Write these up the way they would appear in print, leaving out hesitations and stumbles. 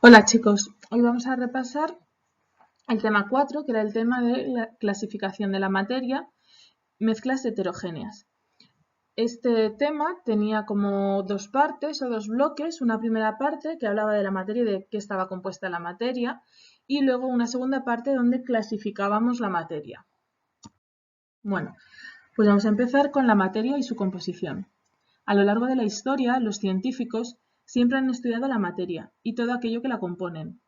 Hola chicos, hoy vamos a repasar el tema 4, que era el tema de la clasificación de la materia, mezclas heterogéneas. Este tema tenía como dos partes o dos bloques, una primera parte que hablaba de la materia y de qué estaba compuesta la materia, y luego una segunda parte donde clasificábamos la materia. Bueno, pues vamos a empezar con la materia y su composición. A lo largo de la historia, los científicos siempre han estudiado la materia y todo aquello que la componen.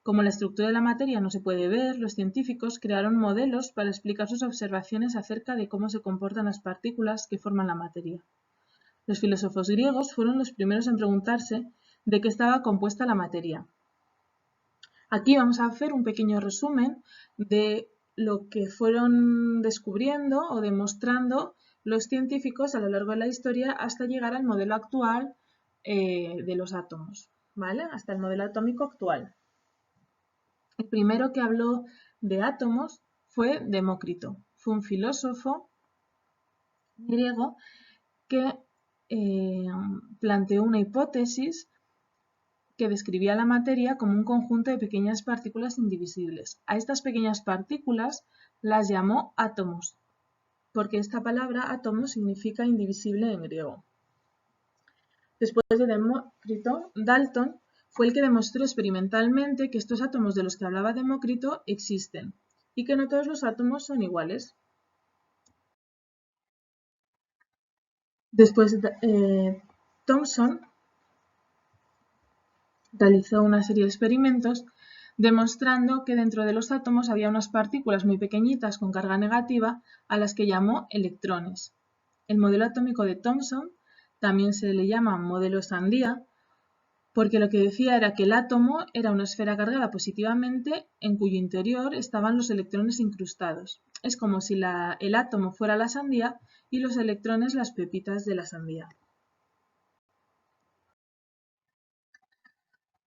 Como la estructura de la materia no se puede ver, los científicos crearon modelos para explicar sus observaciones acerca de cómo se comportan las partículas que forman la materia. Los filósofos griegos fueron los primeros en preguntarse de qué estaba compuesta la materia. Aquí vamos a hacer un pequeño resumen de lo que fueron descubriendo o demostrando los científicos a lo largo de la historia hasta llegar al modelo actual de los átomos, ¿vale? Hasta el modelo atómico actual. El primero que habló de átomos fue Demócrito. Fue un filósofo griego que planteó una hipótesis que describía la materia como un conjunto de pequeñas partículas indivisibles. A estas pequeñas partículas las llamó átomos, porque esta palabra átomo significa indivisible en griego. Después de Demócrito, Dalton fue el que demostró experimentalmente que estos átomos de los que hablaba Demócrito existen y que no todos los átomos son iguales. Después, Thomson realizó una serie de experimentos demostrando que dentro de los átomos había unas partículas muy pequeñitas con carga negativa a las que llamó electrones. El modelo atómico de Thomson también se le llama modelo sandía porque lo que decía era que el átomo era una esfera cargada positivamente en cuyo interior estaban los electrones incrustados. Es como si el átomo fuera la sandía y los electrones las pepitas de la sandía.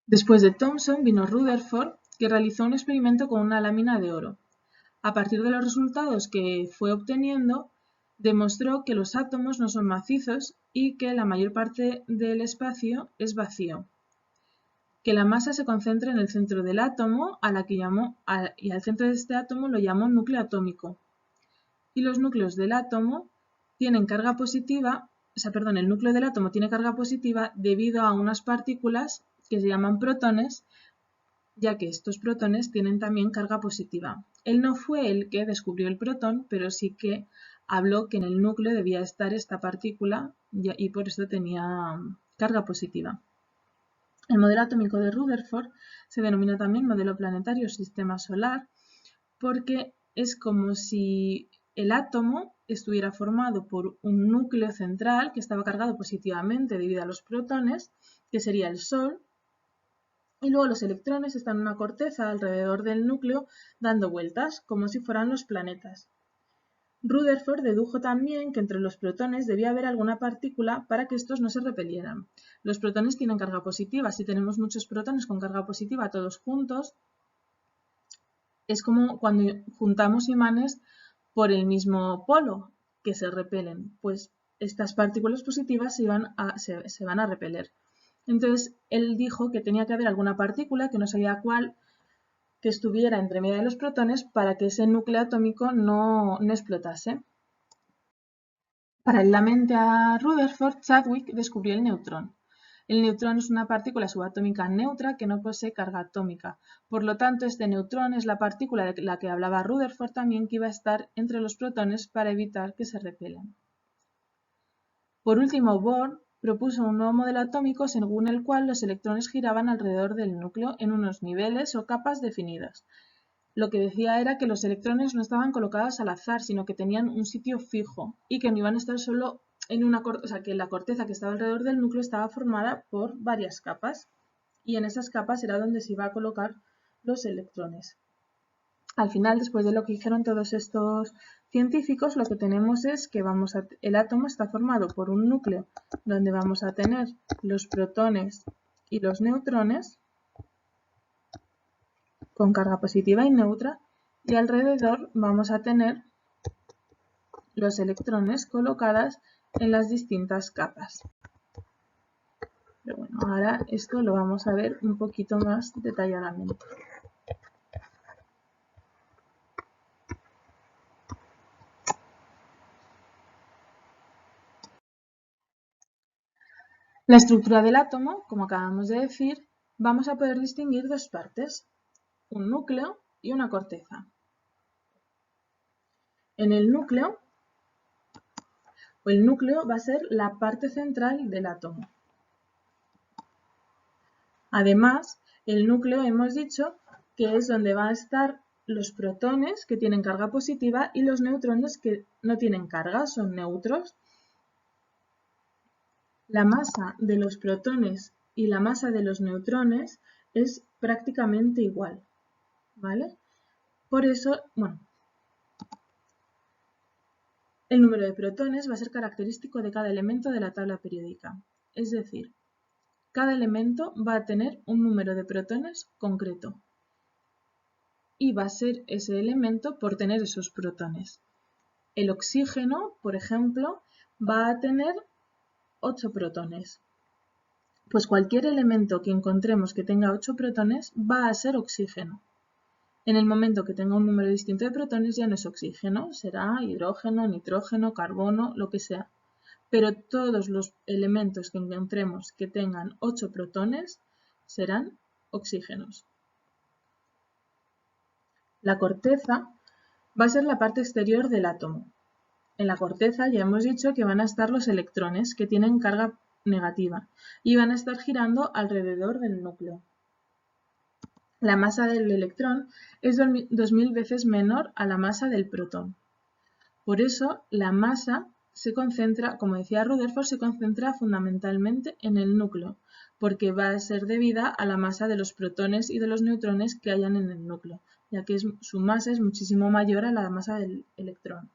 Después de Thomson vino Rutherford, que realizó un experimento con una lámina de oro. A partir de los resultados que fue obteniendo, demostró que los átomos no son macizos y que la mayor parte del espacio es vacío. Que la masa se concentra en el centro del átomo, y al centro de este átomo lo llamó núcleo atómico. Y los núcleos del átomo tienen carga positiva, el núcleo del átomo tiene carga positiva debido a unas partículas que se llaman protones, ya que estos protones tienen también carga positiva. Él no fue el que descubrió el protón, pero sí que habló que en el núcleo debía estar esta partícula y por eso tenía carga positiva. El modelo atómico de Rutherford se denomina también modelo planetario o sistema solar porque es como si el átomo estuviera formado por un núcleo central que estaba cargado positivamente debido a los protones, que sería el Sol, y luego los electrones están en una corteza alrededor del núcleo dando vueltas, como si fueran los planetas. Rutherford dedujo también que entre los protones debía haber alguna partícula para que estos no se repelieran. Los protones tienen carga positiva. Si tenemos muchos protones con carga positiva todos juntos, es como cuando juntamos imanes por el mismo polo que se repelen. Pues estas partículas positivas se van a repeler. Entonces, él dijo que tenía que haber alguna partícula, que no sabía cuál, que estuviera entre medio de los protones para que ese núcleo atómico no explotase. Paralelamente a Rutherford, Chadwick descubrió el neutrón. El neutrón es una partícula subatómica neutra que no posee carga atómica. Por lo tanto, este neutrón es la partícula de la que hablaba Rutherford también, que iba a estar entre los protones para evitar que se repelen. Por último, Bohr propuso un nuevo modelo atómico según el cual los electrones giraban alrededor del núcleo en unos niveles o capas definidas. Lo que decía era que los electrones no estaban colocados al azar, sino que tenían un sitio fijo y que no iban a estar solo en una corteza, que la corteza que estaba alrededor del núcleo estaba formada por varias capas y en esas capas era donde se iba a colocar los electrones. Al final, después de lo que hicieron todos estos científicos, lo que tenemos es que el átomo está formado por un núcleo donde vamos a tener los protones y los neutrones con carga positiva y neutra, y alrededor vamos a tener los electrones colocados en las distintas capas. Pero bueno, ahora esto lo vamos a ver un poquito más detalladamente. La estructura del átomo, como acabamos de decir, vamos a poder distinguir dos partes, un núcleo y una corteza. En el núcleo va a ser la parte central del átomo. Además, el núcleo hemos dicho que es donde van a estar los protones que tienen carga positiva y los neutrones que no tienen carga, son neutros. La masa de los protones y la masa de los neutrones es prácticamente igual, ¿vale? Por eso, bueno, el número de protones va a ser característico de cada elemento de la tabla periódica. Es decir, cada elemento va a tener un número de protones concreto y va a ser ese elemento por tener esos protones. El oxígeno, por ejemplo, va a tener 8 protones. Pues cualquier elemento que encontremos que tenga 8 protones va a ser oxígeno. En el momento que tenga un número distinto de protones ya no es oxígeno, será hidrógeno, nitrógeno, carbono, lo que sea. Pero todos los elementos que encontremos que tengan 8 protones serán oxígenos. La corteza va a ser la parte exterior del átomo. En la corteza ya hemos dicho que van a estar los electrones que tienen carga negativa y van a estar girando alrededor del núcleo. La masa del electrón es 2000 veces menor a la masa del protón. Por eso la masa se concentra, como decía Rutherford, se concentra fundamentalmente en el núcleo, porque va a ser debida a la masa de los protones y de los neutrones que hayan en el núcleo, ya que su masa es muchísimo mayor a la masa del electrón.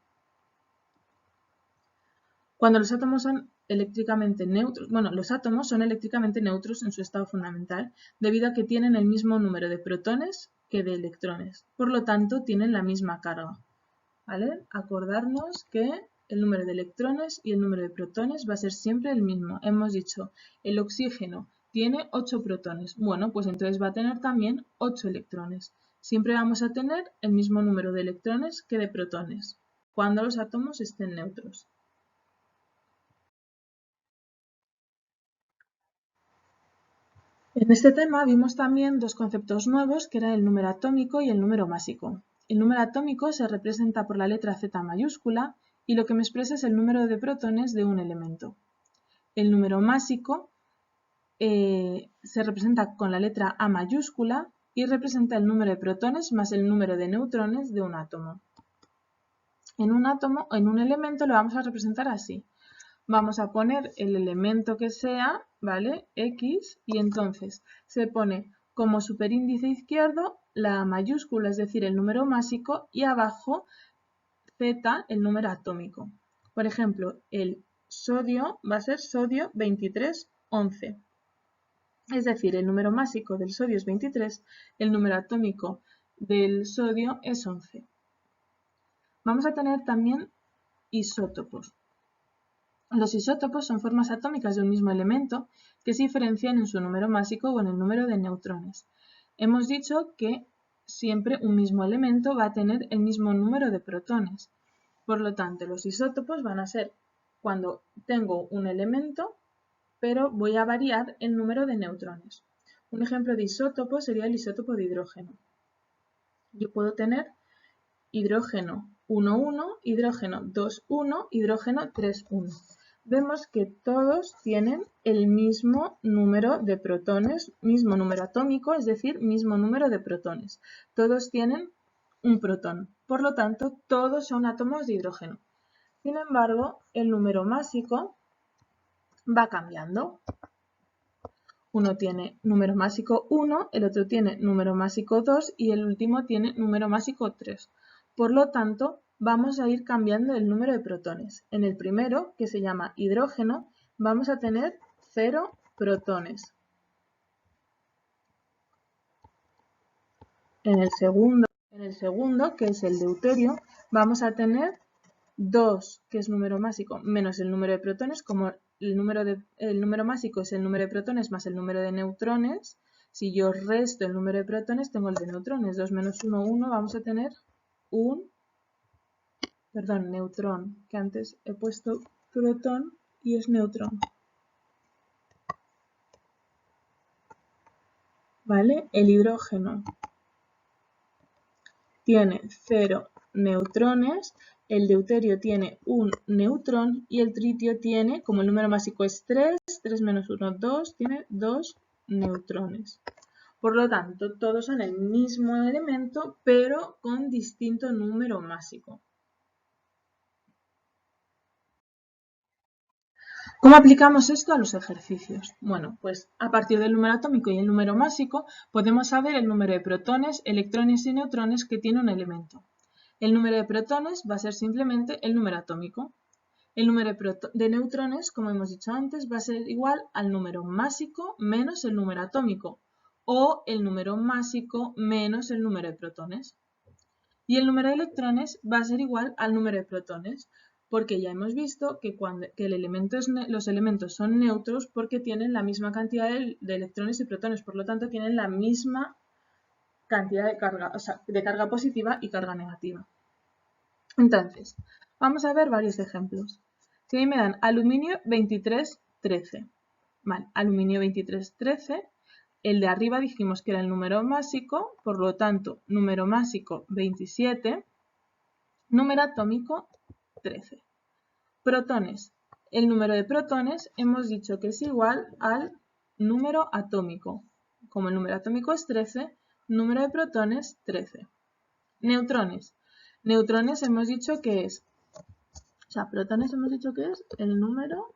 Cuando los átomos son eléctricamente neutros, los átomos son eléctricamente neutros en su estado fundamental, debido a que tienen el mismo número de protones que de electrones. Por lo tanto, tienen la misma carga. ¿Vale? Acordarnos que el número de electrones y el número de protones va a ser siempre el mismo. Hemos dicho, el oxígeno tiene 8 protones. Bueno, pues entonces va a tener también 8 electrones. Siempre vamos a tener el mismo número de electrones que de protones, cuando los átomos estén neutros. En este tema vimos también dos conceptos nuevos, que eran el número atómico y el número másico. El número atómico se representa por la letra Z mayúscula y lo que me expresa es el número de protones de un elemento. El número másico se representa con la letra A mayúscula y representa el número de protones más el número de neutrones de un átomo. En un elemento lo vamos a representar así. Vamos a poner el elemento que sea, ¿vale? X, y entonces se pone como superíndice izquierdo la mayúscula, es decir, el número másico, y abajo Z, el número atómico. Por ejemplo, el sodio va a ser sodio 2311. Es decir, el número másico del sodio es 23, el número atómico del sodio es 11. Vamos a tener también isótopos. Los isótopos son formas atómicas de un mismo elemento que se diferencian en su número másico o en el número de neutrones. Hemos dicho que siempre un mismo elemento va a tener el mismo número de protones. Por lo tanto, los isótopos van a ser cuando tengo un elemento, pero voy a variar el número de neutrones. Un ejemplo de isótopo sería el isótopo de hidrógeno. Yo puedo tener hidrógeno 1,1, hidrógeno 2,1, hidrógeno 3,1. Vemos que todos tienen el mismo número de protones, mismo número atómico, es decir, mismo número de protones. Todos tienen un protón, por lo tanto, todos son átomos de hidrógeno. Sin embargo, el número másico va cambiando. Uno tiene número másico 1, el otro tiene número másico 2 y el último tiene número másico 3. Por lo tanto, vamos a ir cambiando el número de protones. En el primero, que se llama hidrógeno, vamos a tener 0 protones. En el segundo, que es el deuterio, vamos a tener 2, que es número másico, menos el número de protones, como el número másico es el número de protones más el número de neutrones. Si yo resto el número de protones, tengo el de neutrones. 2 menos 1, 1, vamos a tener neutrón, que antes he puesto protón y es neutrón. ¿Vale? El hidrógeno tiene 0 neutrones, el deuterio tiene 1 neutrón y el tritio tiene, como el número másico es 3, 3 menos 1, 2, tiene 2 neutrones. Por lo tanto, todos son el mismo elemento, pero con distinto número másico. ¿Cómo aplicamos esto a los ejercicios? Bueno, pues a partir del número atómico y el número másico podemos saber el número de protones, electrones y neutrones que tiene un elemento. El número de protones va a ser simplemente el número atómico. El número de neutrones, como hemos dicho antes, va a ser igual al número másico menos el número atómico o el número másico menos el número de protones. Y el número de electrones va a ser igual al número de protones, porque ya hemos visto que los elementos son neutros porque tienen la misma cantidad de electrones y protones, por lo tanto tienen la misma cantidad de carga, de carga positiva y carga negativa. Entonces, vamos a ver varios ejemplos. Si a mí me dan aluminio 2313, vale, aluminio 2313, el de arriba dijimos que era el número másico, por lo tanto, número másico 27, número atómico 13. Protones. El número de protones hemos dicho que es igual al número atómico. Como el número atómico es 13, número de protones 13. Neutrones. Neutrones hemos dicho que es, protones hemos dicho que es el número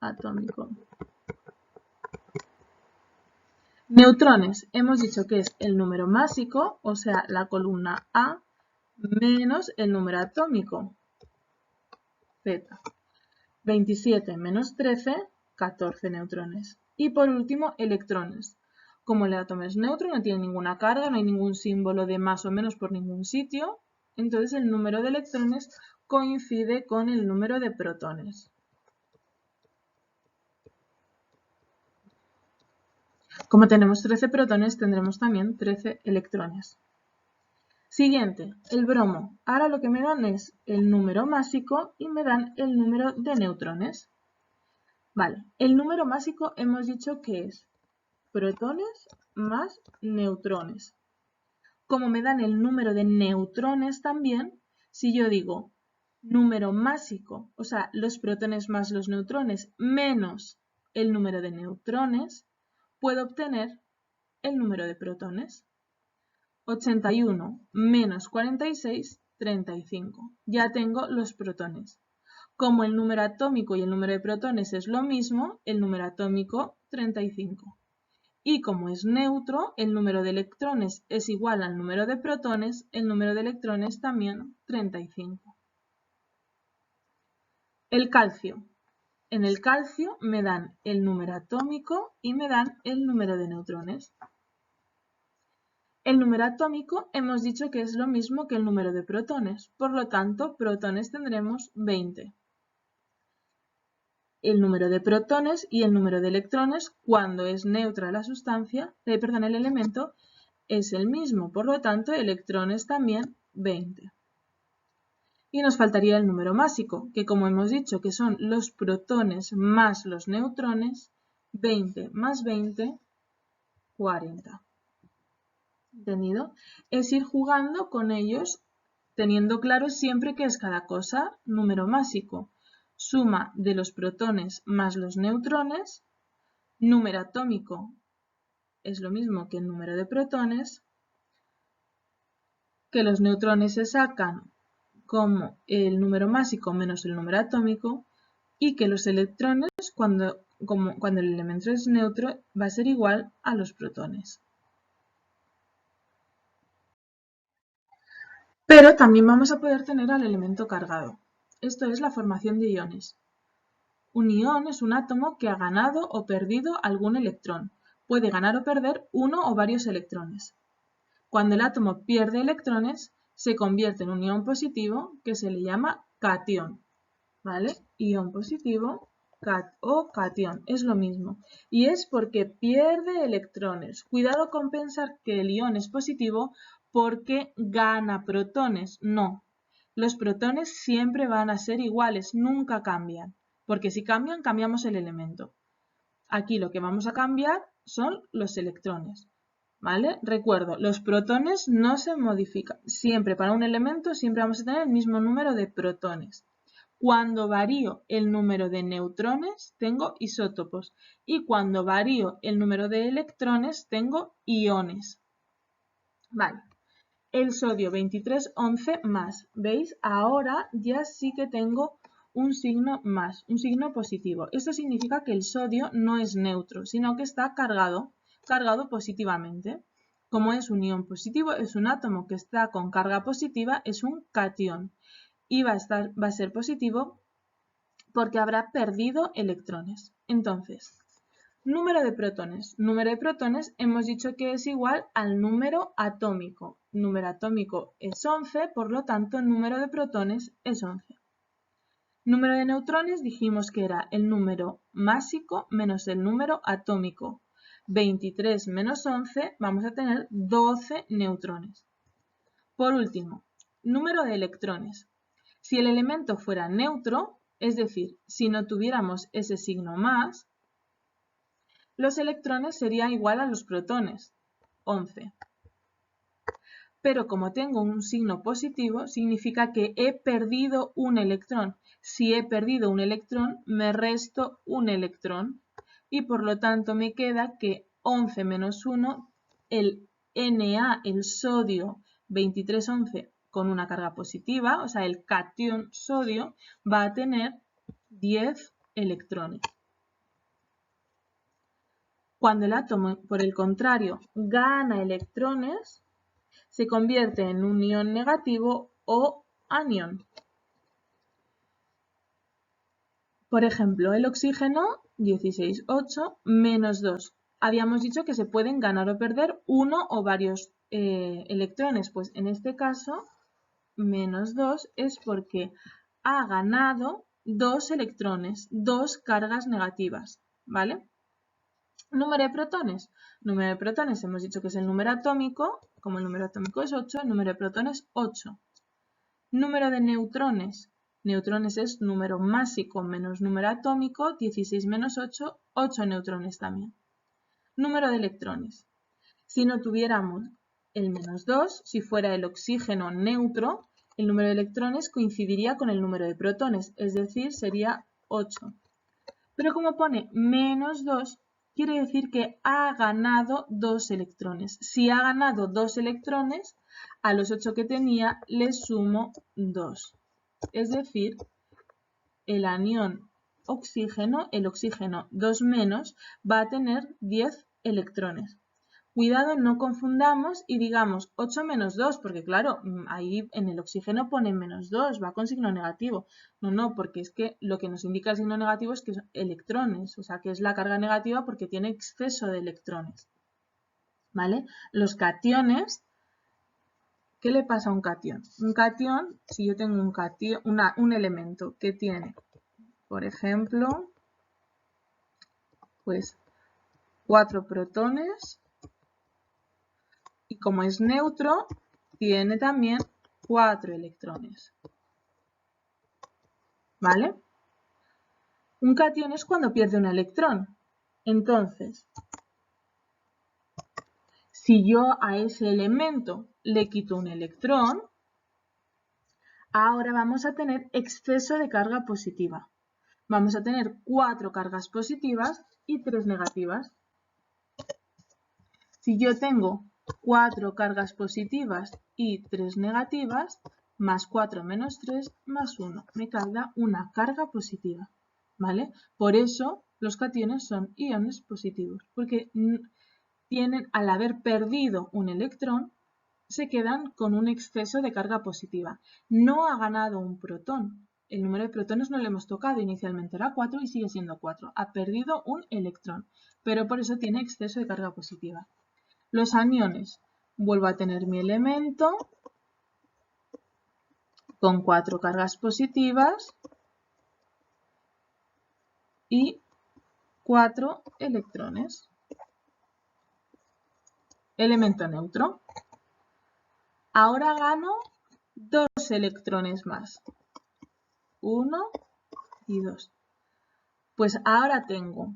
atómico. Neutrones hemos dicho que es el número másico, o sea, la columna A, menos el número atómico, Z. 27 menos 13, 14 neutrones. Y por último, electrones. Como el átomo es neutro, no tiene ninguna carga, no hay ningún símbolo de más o menos por ningún sitio, entonces el número de electrones coincide con el número de protones. Como tenemos 13 protones, tendremos también 13 electrones. Siguiente, el bromo. Ahora lo que me dan es el número másico y me dan el número de neutrones. Vale, el número másico hemos dicho que es protones más neutrones. Como me dan el número de neutrones también, si yo digo número másico, o sea, los protones más los neutrones menos el número de neutrones, puedo obtener el número de protones. 81 menos 46, 35. Ya tengo los protones. Como el número atómico y el número de protones es lo mismo, el número atómico 35. Y como es neutro, el número de electrones es igual al número de protones, el número de electrones también 35. El calcio. En el calcio me dan el número atómico y me dan el número de neutrones. El número atómico hemos dicho que es lo mismo que el número de protones, por lo tanto, protones tendremos 20. El número de protones y el número de electrones, cuando es neutra la sustancia, el elemento, es el mismo, por lo tanto, electrones también 20. Y nos faltaría el número másico, que como hemos dicho que son los protones más los neutrones, 20 más 20, 40. ¿Entendido? Es ir jugando con ellos, teniendo claro siempre qué es cada cosa. Número másico, suma de los protones más los neutrones. Número atómico es lo mismo que el número de protones. Que los neutrones se sacan como el número másico menos el número atómico. Y que los electrones, cuando el elemento es neutro, va a ser igual a los protones. Pero también vamos a poder tener al elemento cargado. Esto es la formación de iones. Un ion es un átomo que ha ganado o perdido algún electrón. Puede ganar o perder uno o varios electrones. Cuando el átomo pierde electrones, se convierte en un ion positivo que se le llama catión. ¿Vale? Ion positivo, o catión, es lo mismo. Y es porque pierde electrones. Cuidado con pensar que el ion es positivo porque gana protones. No, los protones siempre van a ser iguales, nunca cambian. Porque si cambian, cambiamos el elemento. Aquí lo que vamos a cambiar son los electrones. ¿Vale? Recuerdo, los protones no se modifican. Siempre para un elemento siempre vamos a tener el mismo número de protones. Cuando varío el número de neutrones, tengo isótopos. Y cuando varío el número de electrones, tengo iones. Vale. El sodio 2311 más. ¿Veis? Ahora ya sí que tengo un signo más, un signo positivo. Esto significa que el sodio no es neutro, sino que está cargado positivamente. Como es un ion positivo, es un átomo que está con carga positiva, es un catión. Y va a ser positivo porque habrá perdido electrones. Entonces, número de protones. Número de protones hemos dicho que es igual al número atómico. Número atómico es 11, por lo tanto, el número de protones es 11. Número de neutrones dijimos que era el número másico menos el número atómico. 23 menos 11, vamos a tener 12 neutrones. Por último, número de electrones. Si el elemento fuera neutro, es decir, si no tuviéramos ese signo más, los electrones serían igual a los protones, 11. Pero como tengo un signo positivo, significa que he perdido un electrón. Si he perdido un electrón, me resto un electrón y por lo tanto me queda que 11 menos 1, el Na, el sodio 2311 con una carga positiva, o sea, el catión sodio, va a tener 10 electrones. Cuando el átomo, por el contrario, gana electrones, se convierte en un ion negativo o anión. Por ejemplo, el oxígeno 16,8 menos 2. Habíamos dicho que se pueden ganar o perder uno o varios electrones. Pues en este caso, menos 2 es porque ha ganado 2 electrones, 2 cargas negativas. ¿Vale? Número de protones. Número de protones hemos dicho que es el número atómico. Como el número atómico es 8, el número de protones 8. Número de neutrones. Neutrones es número másico menos número atómico, 16 menos 8, 8 neutrones también. Número de electrones. Si no tuviéramos el menos 2, si fuera el oxígeno neutro, el número de electrones coincidiría con el número de protones, es decir, sería 8. Pero como pone menos 2, quiere decir que ha ganado 2 electrones. Si ha ganado 2 electrones, a los 8 que tenía le sumo 2. Es decir, el anión oxígeno, el oxígeno 2 menos, va a tener 10 electrones. Cuidado, no confundamos y digamos 8 menos 2, porque claro, ahí en el oxígeno pone menos 2, va con signo negativo. No, porque es que lo que nos indica el signo negativo es que son electrones, o sea, que es la carga negativa porque tiene exceso de electrones. ¿Vale? Los cationes, ¿qué le pasa a un catión? Un catión, si yo tengo un elemento que tiene, por ejemplo, pues 4 protones, y como es neutro, tiene también 4 electrones. ¿Vale? Un catión es cuando pierde un electrón. Entonces, si yo a ese elemento le quito un electrón, ahora vamos a tener exceso de carga positiva. Vamos a tener 4 cargas positivas y 3 negativas. Si yo tengo 4 cargas positivas y 3 negativas, más 4 menos 3 más 1, me queda una carga positiva, ¿vale? Por eso los cationes son iones positivos, porque tienen, al haber perdido un electrón, se quedan con un exceso de carga positiva. No ha ganado un protón. El número de protones no le hemos tocado, inicialmente era 4 y sigue siendo 4. Ha perdido un electrón, pero por eso tiene exceso de carga positiva. Los aniones. Vuelvo a tener mi elemento con 4 cargas positivas y 4 electrones. Elemento neutro. Ahora gano 2 electrones más. 1 y 2. Pues ahora tengo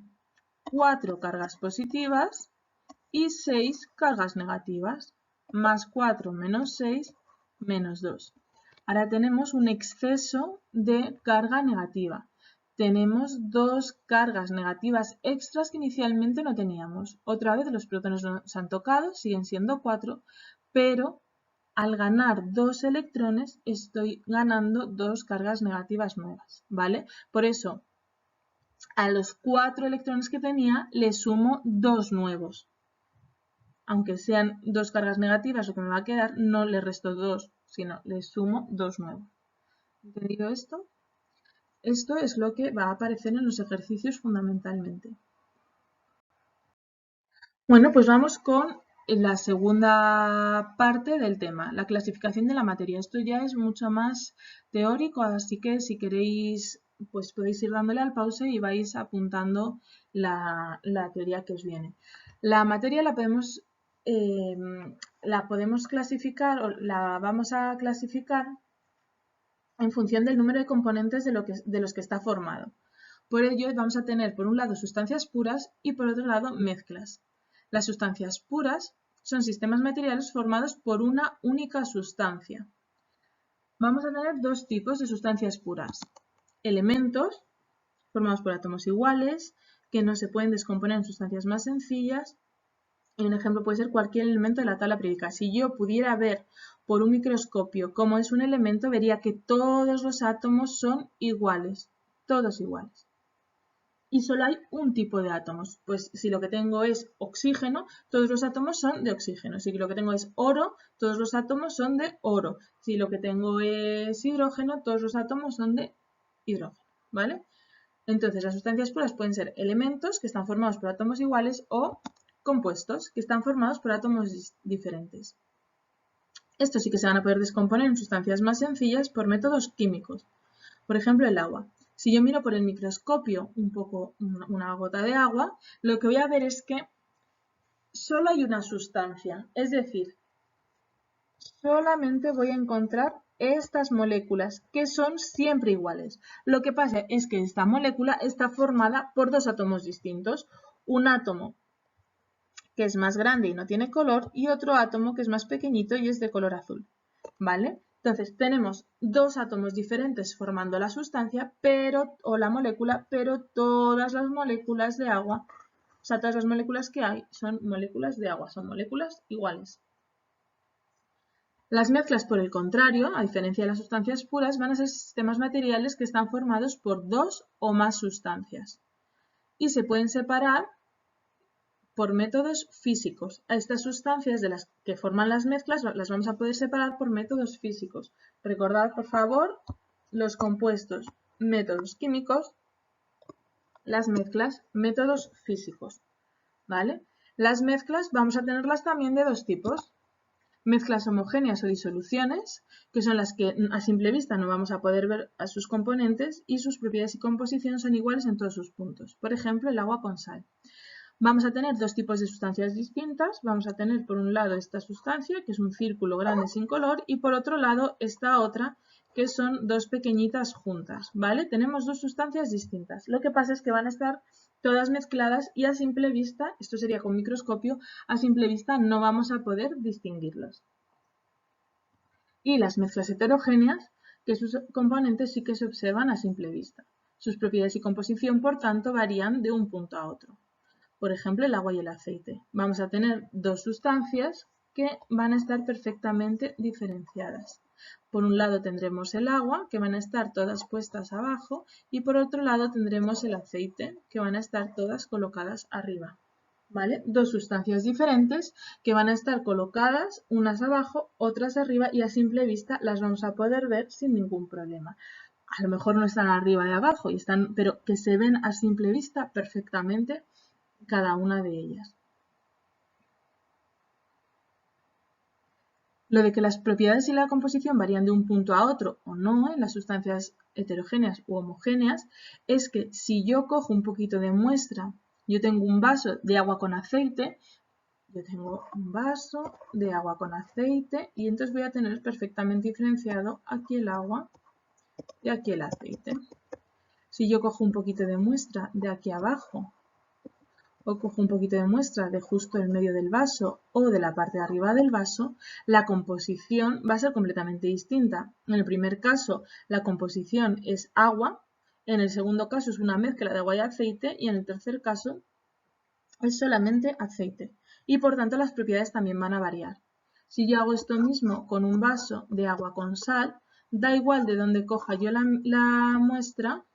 4 cargas positivas y 6 cargas negativas. Más 4 menos 6 menos 2. Ahora tenemos un exceso de carga negativa. Tenemos 2 cargas negativas extras que inicialmente no teníamos. Otra vez los protones no se han tocado, siguen siendo 4, pero al ganar 2 electrones estoy ganando 2 cargas negativas nuevas, ¿vale? Por eso, a los 4 electrones que tenía le sumo 2 nuevos. Aunque sean 2 cargas negativas, lo que me va a quedar, no le resto 2, sino le sumo 2 nuevos. ¿Entendido esto? Esto es lo que va a aparecer en los ejercicios fundamentalmente. Bueno, pues vamos con la segunda parte del tema, la clasificación de la materia. Esto ya es mucho más teórico, así que si queréis, pues podéis ir dándole al pause y vais apuntando la teoría que os viene. La materia la podemos clasificar, o la vamos a clasificar en función del número de componentes de los que está formado. Por ello vamos a tener por un lado sustancias puras y por otro lado mezclas. Las sustancias puras son sistemas materiales formados por una única sustancia. Vamos a tener dos tipos de sustancias puras. Elementos, formados por átomos iguales, que no se pueden descomponer en sustancias más sencillas. Y un ejemplo puede ser cualquier elemento de la tabla periódica. Si yo pudiera ver por un microscopio cómo es un elemento, vería que todos los átomos son iguales, todos iguales. Y solo hay un tipo de átomos. Pues si lo que tengo es oxígeno, todos los átomos son de oxígeno. Si lo que tengo es oro, todos los átomos son de oro. Si lo que tengo es hidrógeno, todos los átomos son de hidrógeno, ¿vale? Entonces, las sustancias puras pueden ser elementos que están formados por átomos iguales o compuestos que están formados por átomos diferentes. Estos sí que se van a poder descomponer en sustancias más sencillas por métodos químicos. Por ejemplo, el agua. Si yo miro por el microscopio una gota de agua, lo que voy a ver es que solo hay una sustancia, es decir, solamente voy a encontrar estas moléculas que son siempre iguales. Lo que pasa es que esta molécula está formada por dos átomos distintos. Un átomo que es más grande y no tiene color y otro átomo que es más pequeñito y es de color azul, ¿vale? Entonces tenemos dos átomos diferentes formando la sustancia o la molécula, pero todas las moléculas de agua, o sea, todas las moléculas que hay son moléculas de agua, son moléculas iguales. Las mezclas, por el contrario, a diferencia de las sustancias puras, van a ser sistemas materiales que están formados por dos o más sustancias y se pueden separar por métodos físicos. A estas sustancias de las que forman las mezclas las vamos a poder separar por métodos físicos. Recordad, por favor, los compuestos, métodos químicos, las mezclas, métodos físicos, ¿vale? Las mezclas vamos a tenerlas también de dos tipos. Mezclas homogéneas o disoluciones, que son las que a simple vista no vamos a poder ver a sus componentes y sus propiedades y composición son iguales en todos sus puntos. Por ejemplo, el agua con sal. Vamos a tener dos tipos de sustancias distintas. Vamos a tener por un lado esta sustancia, que es un círculo grande sin color, y por otro lado esta otra, que son dos pequeñitas juntas, ¿vale? Tenemos dos sustancias distintas. Lo que pasa es que van a estar todas mezcladas y a simple vista, esto sería con microscopio, a simple vista no vamos a poder distinguirlas. Y las mezclas heterogéneas, que sus componentes sí que se observan a simple vista. Sus propiedades y composición, por tanto, varían de un punto a otro. Por ejemplo, el agua y el aceite. Vamos a tener dos sustancias que van a estar perfectamente diferenciadas. Por un lado tendremos el agua, que van a estar todas puestas abajo, y por otro lado tendremos el aceite, que van a estar todas colocadas arriba. ¿Vale? Dos sustancias diferentes que van a estar colocadas unas abajo, otras arriba, y a simple vista las vamos a poder ver sin ningún problema. A lo mejor no están arriba y abajo, pero que se ven a simple vista perfectamente cada una de ellas. Lo de que las propiedades y la composición varían de un punto a otro o no en las sustancias heterogéneas u homogéneas es que si yo cojo un poquito de muestra, yo tengo un vaso de agua con aceite, yo tengo un vaso de agua con aceite y entonces voy a tener perfectamente diferenciado aquí el agua y aquí el aceite. Si yo cojo un poquito de muestra de aquí abajo o cojo un poquito de muestra de justo el medio del vaso o de la parte de arriba del vaso, la composición va a ser completamente distinta. En el primer caso, la composición es agua, en el segundo caso es una mezcla de agua y aceite y en el tercer caso es solamente aceite. Y por tanto las propiedades también van a variar. Si yo hago esto mismo con un vaso de agua con sal, da igual de dónde coja yo la muestra,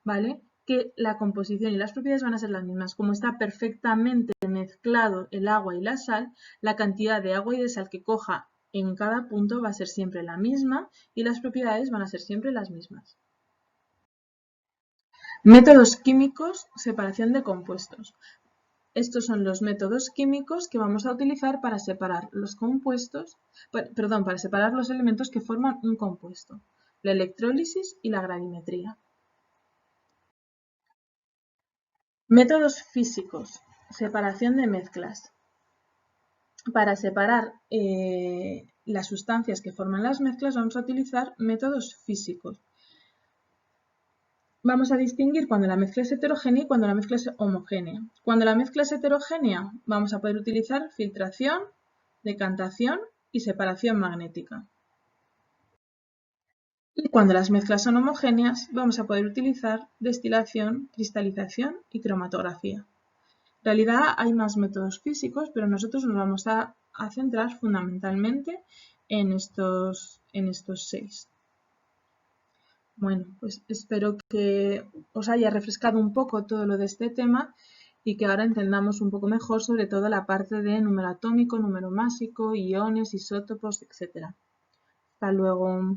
¿vale? Que la composición y las propiedades van a ser las mismas. Como está perfectamente mezclado el agua y la sal, la cantidad de agua y de sal que coja en cada punto va a ser siempre la misma y las propiedades van a ser siempre las mismas. Métodos químicos, separación de compuestos. Estos son los métodos químicos que vamos a utilizar para separar los compuestos, para separar los elementos que forman un compuesto, la electrólisis y la gravimetría. Métodos físicos, separación de mezclas. Para separar las sustancias que forman las mezclas vamos a utilizar métodos físicos. Vamos a distinguir cuando la mezcla es heterogénea y cuando la mezcla es homogénea. Cuando la mezcla es heterogénea vamos a poder utilizar filtración, decantación y separación magnética. Y cuando las mezclas son homogéneas vamos a poder utilizar destilación, cristalización y cromatografía. En realidad hay más métodos físicos, pero nosotros nos vamos a centrar fundamentalmente en estos 6. Bueno, pues espero que os haya refrescado un poco todo lo de este tema y que ahora entendamos un poco mejor sobre todo la parte de número atómico, número másico, iones, isótopos, etc. Hasta luego.